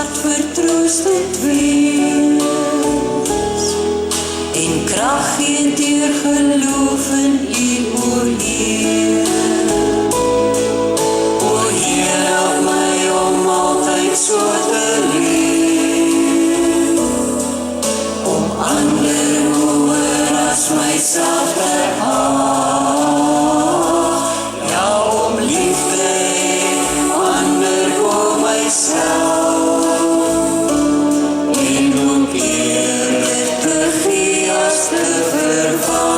hart vertroostend wees en krag gee deur geloof in U, o Heer. O Heer, help my om altyd so te leef, om ander hoër as myself te ag, ja, om liefde ander bo myself, en om eerder te gee as te verwag.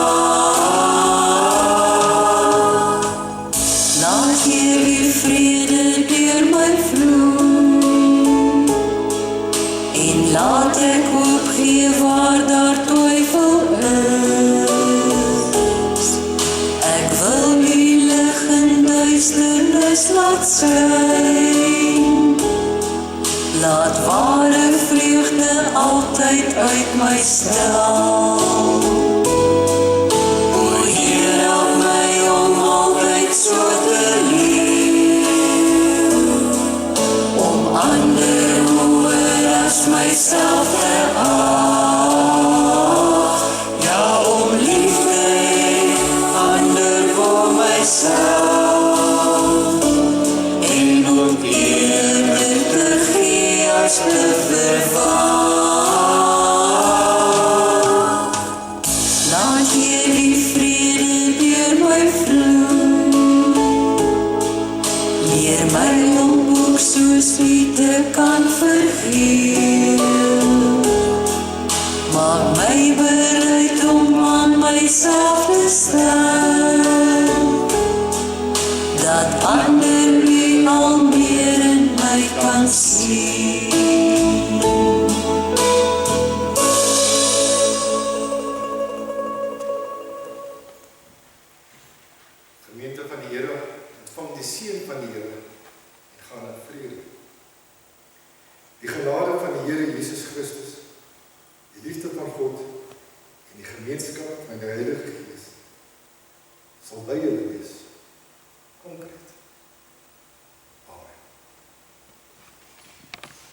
Laat Heer die vrede deur my vloei, en laat ek hoop gee waar daar twyfel is. Ek wil U lig in duisternis laat skyn, laat ware vreugde altyd uit my stel. O Heer, help my om altyd so te leef, om ander hoër as myself te ag, ja, om liefde ander bo myself, en om eerder te gee as te verwag. Laat Heer die vrede deur my vloei, leer my om ook soos U te kan vergeef, maak my bereid om aan myself te stel, dat ander U al meer in my kan sien. Gemeente van die Here, ontvang die seën van die Here en gaan in vrede. Die genade van die Here Jesus Christus, die liefde van God en die gemeenskap van die Heilige Gees sal by julle wees